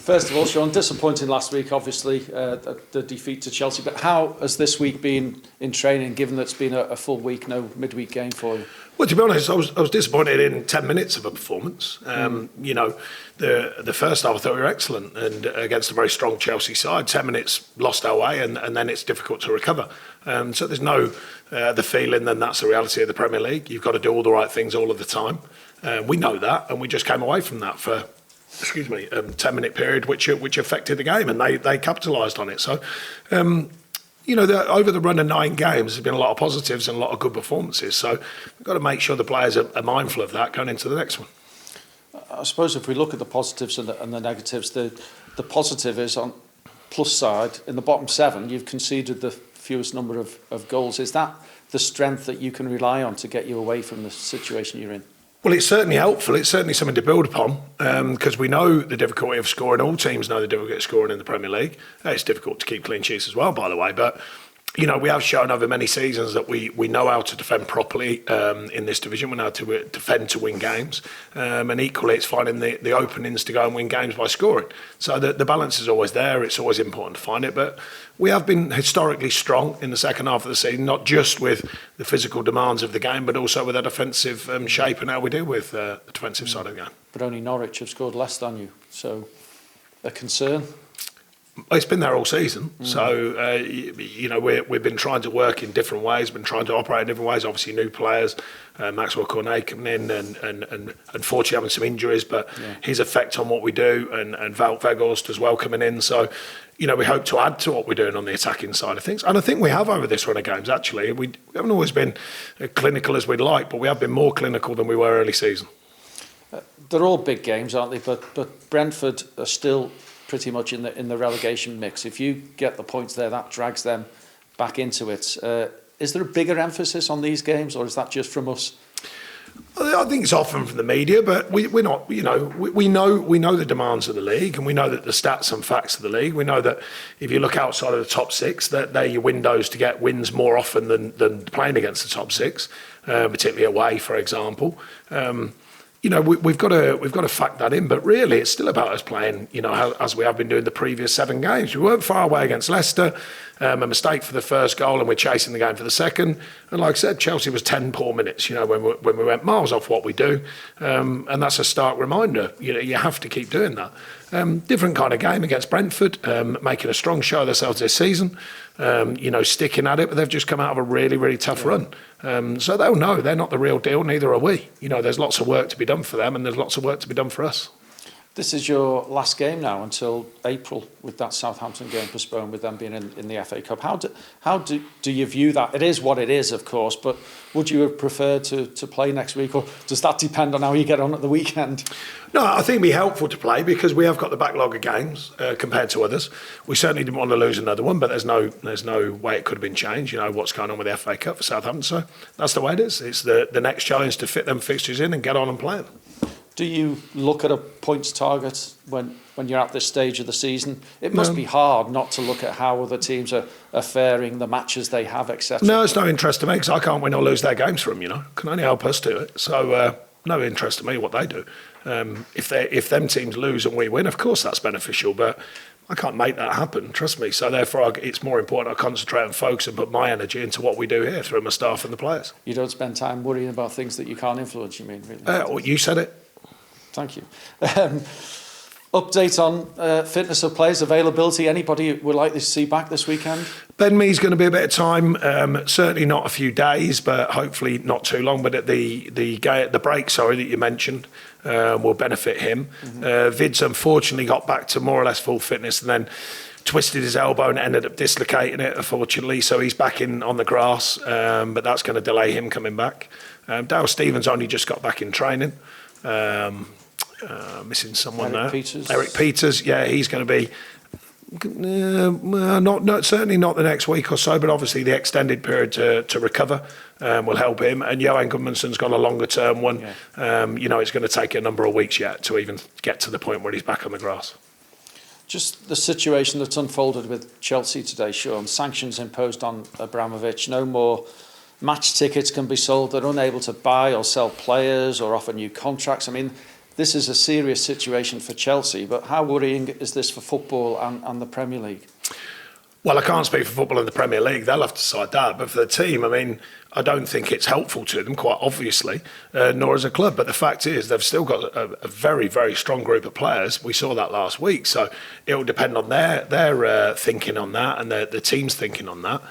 First of all, Sean, disappointing last week, obviously, the defeat to Chelsea. But how has this week been in training, given that it's been a full week, no midweek game for you? Well, to be honest, I was disappointed in 10 minutes of a performance. You know, the first half I thought we were excellent, and against a very strong Chelsea side, 10 minutes lost our way, and then it's difficult to recover. So there's no the feeling, then that's the reality of the Premier League. You've got to do all the right things all of the time. We know that, and we just came away from that for 10-minute period, which affected the game, and they capitalised on it. So, you know, over the run of 9 games, there's been a lot of positives and a lot of good performances. So we've got to make sure the players are mindful of that going into the next one. I suppose if we look at the positives and the negatives, the positive is on plus side, in the bottom 7, you've conceded the fewest number of goals. Is that the strength that you can rely on to get you away from the situation you're in? Well, it's certainly helpful. It's certainly something to build upon because we know the difficulty of scoring. All teams know the difficulty of scoring in the Premier League. It's difficult to keep clean sheets as well, by the way. But, you know, we have shown over many seasons that we know how to defend properly in this division. We know how to defend to win games. And equally, it's finding the openings to go and win games by scoring. So the balance is always there. It's always important to find it. But we have been historically strong in the second half of the season, not just with the physical demands of the game, but also with our defensive shape and how we deal with the defensive side of the game. But only Norwich have scored less than you, so a concern? It's been there all season, so you know we've been trying to work in different ways, been trying to operate in different ways. Obviously, new players, Maxwell Cornet coming in, and unfortunately having some injuries, but his effect on what we do, and Wout Weghorst as well coming in. So, you know, we hope to add to what we're doing on the attacking side of things, and I think we have over this run of games. Actually, we haven't always been clinical as we'd like, but we have been more clinical than we were early season. They're all big games, aren't they? But Brentford are still pretty much in the relegation mix. If you get the points there, that drags them back into it. Is there a bigger emphasis on these games, or is that just from us? I think it's often from the media, but we're not. You know, we know the demands of the league, and we know that the stats and facts of the league. We know that if you look outside of the top 6, that they're your windows to get wins more often than playing against the top 6, particularly away, for example. You know, we've got to fact that in, but really it's still about us playing, you know, as we have been doing the previous 7 games. We weren't far away against Leicester, a mistake for the first goal, and we're chasing the game for the second. And like I said, Chelsea was 10 poor minutes, you know, when we went miles off what we do. And that's a stark reminder. You know, you have to keep doing that. Different kind of game against Brentford, making a strong show of themselves this season, you know, sticking at it, but they've just come out of a really, really tough run. So they'll know they're not the real deal, neither are we. You know, there's lots of work to be done for them, and there's lots of work to be done for us. This is your last game now until April, with that Southampton game postponed, with them being in the FA Cup. How do you view that? It is what it is, of course, but would you have preferred to play next week, or does that depend on how you get on at the weekend? No, I think it'd be helpful to play because we have got the backlog of games compared to others. We certainly didn't want to lose another one, but there's no way it could have been changed. You know what's going on with the FA Cup for Southampton, so that's the way it is. It's the next challenge to fit them fixtures in and get on and play them. Do you look at a points target when you're at this stage of the season? It must be hard not to look at how other teams are faring, the matches they have, etc. No, it's no interest to me because I can't win or lose their games for them, you know. It can only help us do it. So no interest to me what they do. If them teams lose and we win, of course that's beneficial, but I can't make that happen, trust me. So therefore it's more important I concentrate and focus and put my energy into what we do here through my staff and the players. You don't spend time worrying about things that you can't influence, you mean, really? Well, you said it. Thank you. Update on fitness of players, availability. Anybody would like to see back this weekend? Ben Mee's going to be a bit of time, certainly not a few days, but hopefully not too long. But at the break, that you mentioned, will benefit him. Vid's unfortunately got back to more or less full fitness and then twisted his elbow and ended up dislocating it, unfortunately. So he's back in on the grass, but that's going to delay him coming back. Dale Stevens only just got back in training. Missing someone there. Eric Peters, yeah, he's going to be certainly not the next week or so, but obviously the extended period to recover will help him. And Johan Gudmundsson's got a longer term one. Yeah. You know, it's going to take a number of weeks yet to even get to the point where he's back on the grass. Just the situation that's unfolded with Chelsea today, Sean. Sanctions imposed on Abramovich. No more match tickets can be sold. They're unable to buy or sell players or offer new contracts. I mean, this is a serious situation for Chelsea, but how worrying is this for football and the Premier League? Well, I can't speak for football in the Premier League. They'll have to decide that. But for the team, I mean, I don't think it's helpful to them, quite obviously, nor as a club. But the fact is, they've still got a very, very strong group of players. We saw that last week. So it will depend on their thinking on that and the team's thinking on that.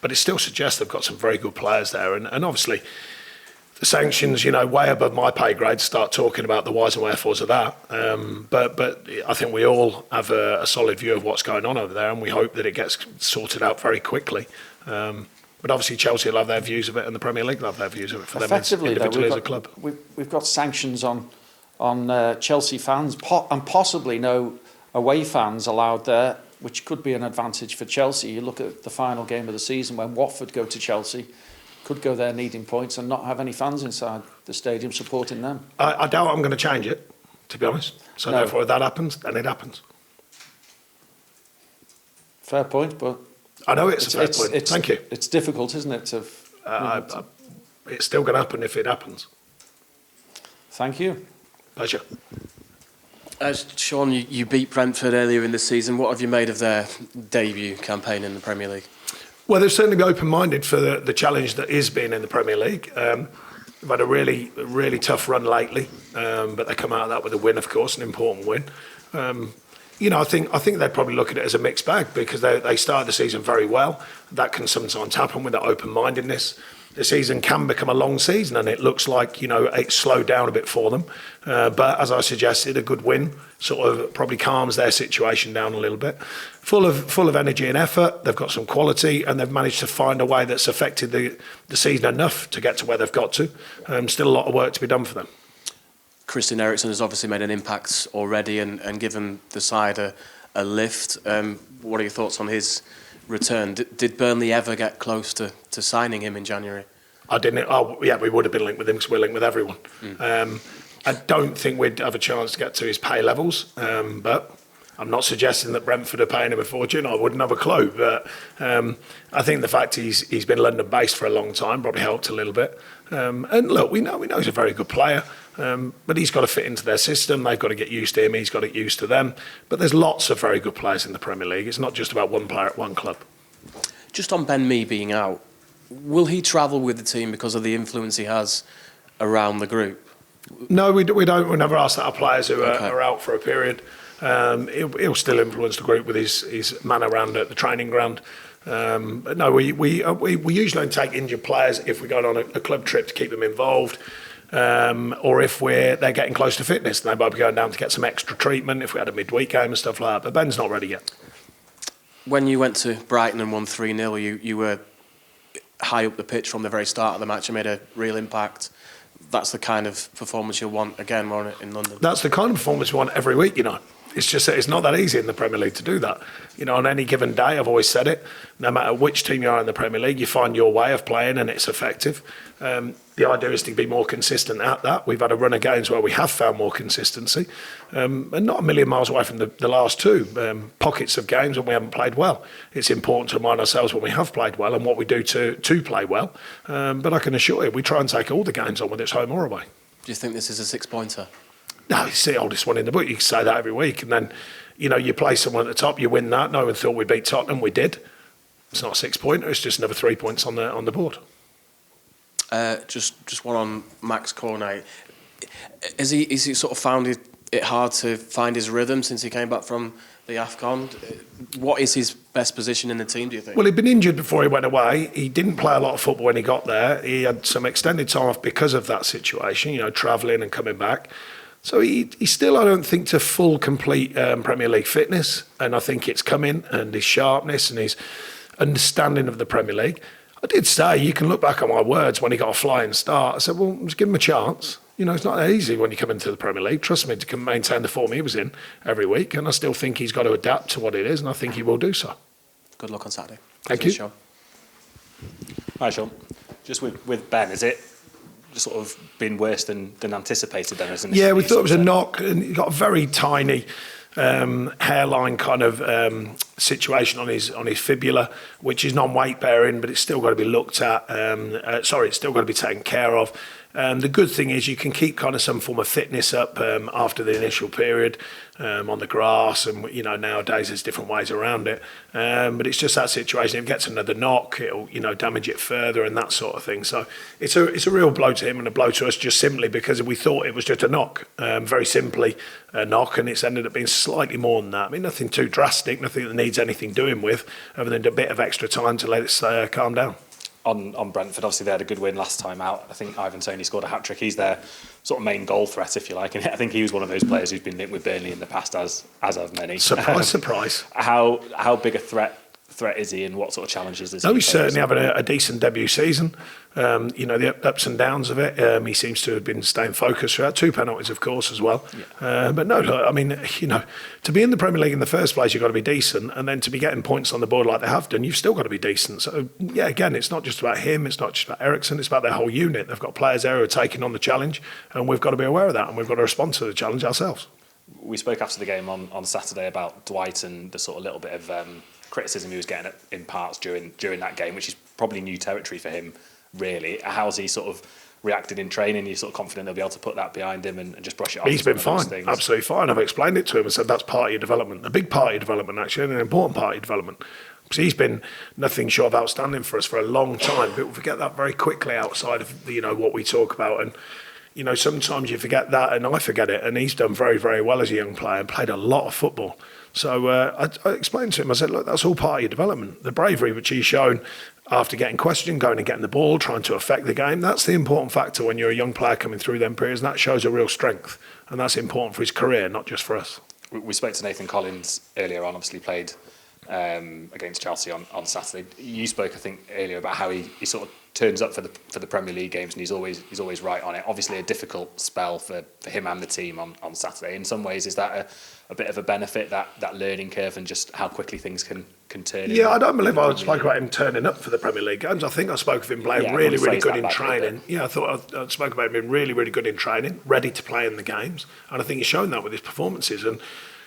But it still suggests they've got some very good players there. And obviously, the sanctions, way above my pay grade to start talking about the whys and wherefores of that. But I think we all have a solid view of what's going on over there, and we hope that it gets sorted out very quickly. But obviously Chelsea will have their views of it, and the Premier League will have their views of it for them individually as a club. We've got sanctions on Chelsea fans, and possibly no away fans allowed there, which could be an advantage for Chelsea. You look at the final game of the season when Watford go to Chelsea, could go there needing points and not have any fans inside the stadium supporting them. I doubt I'm going to change it, to be honest. So therefore, if that happens, then it happens. Fair point, but I know it's a fair point. Thank you. It's difficult, isn't it? It's still going to happen if it happens. Thank you. Pleasure. Sean, you beat Brentford earlier in the season. What have you made of their debut campaign in the Premier League? Well, they've certainly been open-minded for the challenge that is being in the Premier League. They've had a really, really tough run lately, but they come out of that with a win, of course, an important win. I think they'd probably look at it as a mixed bag because they started the season very well. That can sometimes happen with that open-mindedness. The season can become a long season, and it looks like it's slowed down a bit for them. But as I suggested, a good win sort of probably calms their situation down a little bit. Full of energy and effort, they've got some quality, and they've managed to find a way that's affected the season enough to get to where they've got to. Still a lot of work to be done for them. Christian Eriksen has obviously made an impact already and given the side a lift. What are your thoughts on his return? Did Burnley ever get close to signing him in January? I didn't. Oh, yeah, we would have been linked with him because we're linked with everyone. I don't think we'd have a chance to get to his pay levels, but I'm not suggesting that Brentford are paying him a fortune. I wouldn't have a clue, but I think the fact he's been London-based for a long time probably helped a little bit. And look, we know he's a very good player, but he's got to fit into their system. They've got to get used to him. He's got to get used to them. But there's lots of very good players in the Premier League. It's not just about one player at one club. Just on Ben Mee being out, will he travel with the team because of the influence he has around the group? No, we don't. We never ask that of players who are out for a period. He'll still influence the group with his man around at the training ground. But no, we usually don't take injured players if we're going on a club trip to keep them involved, or if they're getting close to fitness. They might be going down to get some extra treatment if we had a midweek game and stuff like that. But Ben's not ready yet. When you went to Brighton and won 3-0, you were high up the pitch from the very start of the match and made a real impact. That's the kind of performance you'll want again in London. That's the kind of performance we want every week, It's just that it's not that easy in the Premier League to do that. On any given day, I've always said it, no matter which team you are in the Premier League, you find your way of playing and it's effective. The idea is to be more consistent at that. We've had a run of games where we have found more consistency, and not a million miles away from the last two. Pockets of games when we haven't played well. It's important to remind ourselves when we have played well and what we do to play well. But I can assure you, we try and take all the games on, whether it's home or away. Do you think this is a six-pointer? No, it's the oldest one in the book. You can say that every week. And then, you play someone at the top, you win that. No one thought we beat Tottenham. We did. It's not a six-pointer. It's just another 3 points on the board. Just one on Max Cornet. Has he sort of found it hard to find his rhythm since he came back from the AFCON? What is his best position in the team, do you think? Well, he'd been injured before he went away. He didn't play a lot of football when he got there. He had some extended time off because of that situation, travelling and coming back. So he's still, I don't think, to full, complete Premier League fitness. And I think it's coming, and his sharpness and his understanding of the Premier League. I did say, you can look back on my words when he got a flying start. I said, well, just give him a chance. It's not that easy when you come into the Premier League. Trust me, to maintain the form he was in every week. And I still think he's got to adapt to what it is, and I think he will do so. Good luck on Saturday. Thank you. Sean. Hi, Sean. Just with Ben, is it sort of been worse than anticipated then, isn't it? Yeah, we thought it was a knock, and he got a very tiny hairline kind of situation on his fibula, which is non-weight bearing, but it's still got to be looked at. It's still got to be taken care of. The good thing is you can keep kind of some form of fitness up after the initial period on the grass, and nowadays there's different ways around it. But it's just that situation. If it gets another knock, it'll damage it further and that sort of thing. So it's a real blow to him and a blow to us, just simply because we thought it was just a knock, very simply a knock, and it's ended up being slightly more than that. I mean, nothing too drastic, nothing that needs anything doing with, other than a bit of extra time to let it calm down. On Brentford, obviously they had a good win last time out. I think Ivan Toney scored a hat-trick. He's their sort of main goal threat, if you like. And I think he was one of those players who's been linked with Burnley in the past, as have many. Surprise. How big a threat is he, and what sort of challenges does he face? He's certainly having a decent debut season. The ups and downs of it. He seems to have been staying focused throughout. 2 penalties, of course, as well. Yeah. But no, look, I mean, to be in the Premier League in the first place, you've got to be decent, and then to be getting points on the board like they have done, you've still got to be decent. So yeah, again, it's not just about him. It's not just about Ericsson. It's about their whole unit. They've got players there who are taking on the challenge, and we've got to be aware of that, and we've got to respond to the challenge ourselves. We spoke after the game on Saturday about Dwight and the sort of little bit of criticism he was getting in parts during that game, which is probably new territory for him, really. How's he sort of reacted in training? Are you sort of confident he'll be able to put that behind him and just brush it off? He's been fine, absolutely fine. I've explained it to him and said that's part of your development, a big part of your development, actually, and an important part of your development. Because he's been nothing short of outstanding for us for a long time. People forget that very quickly outside of what we talk about, and sometimes you forget that, and I forget it. And he's done very, very well as a young player and played a lot of football. So I explained to him, I said, look, that's all part of your development. The bravery which he's shown after getting questioned, going and getting the ball, trying to affect the game, that's the important factor when you're a young player coming through them periods, and that shows a real strength. And that's important for his career, not just for us. We spoke to Nathan Collins earlier on, obviously played against Chelsea on Saturday. You spoke, I think, earlier about how he sort of turns up for the Premier League games, and he's always right on it. Obviously a difficult spell for him and the team on Saturday. In some ways, is that a bit of a benefit, that learning curve, and just how quickly things can turn? Yeah, I don't believe I spoke about him turning up for the Premier League games. I think I spoke of him playing really good in training. Yeah, I thought I spoke about him being really, really good in training, ready to play in the games, and I think he's shown that with his performances. And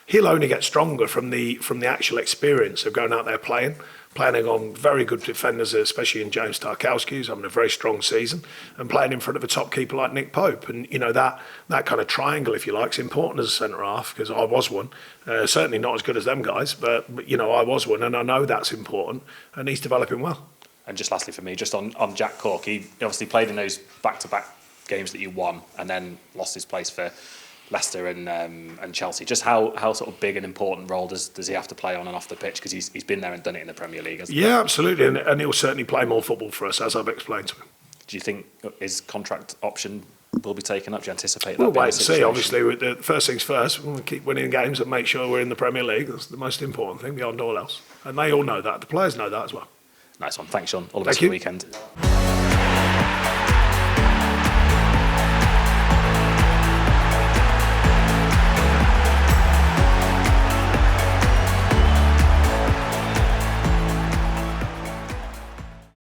he'll only get stronger from the actual experience of going out there playing on very good defenders, especially in James Tarkowski, who's having a very strong season, and playing in front of a top keeper like Nick Pope. And that kind of triangle, if you like, is important as a centre half, because I was one. Certainly not as good as them guys, but I was one, and I know that's important, and he's developing well. And just lastly for me, just on Jack Cork, he obviously played in those back-to-back games that you won, and then lost his place for Leicester and Chelsea. Just how sort of big an important role does he have to play on and off the pitch? Because he's been there and done it in the Premier League, hasn't he? Yeah, absolutely, and he'll certainly play more football for us, as I've explained to him. Do you think his contract option will be taken up? Do you anticipate that? We'll wait and see. Obviously, with the first things first, we'll keep winning games and make sure we're in the Premier League. That's the most important thing beyond all else. And they all know that. The players know that as well. Nice one. Thanks, Sean. All the best for the weekend.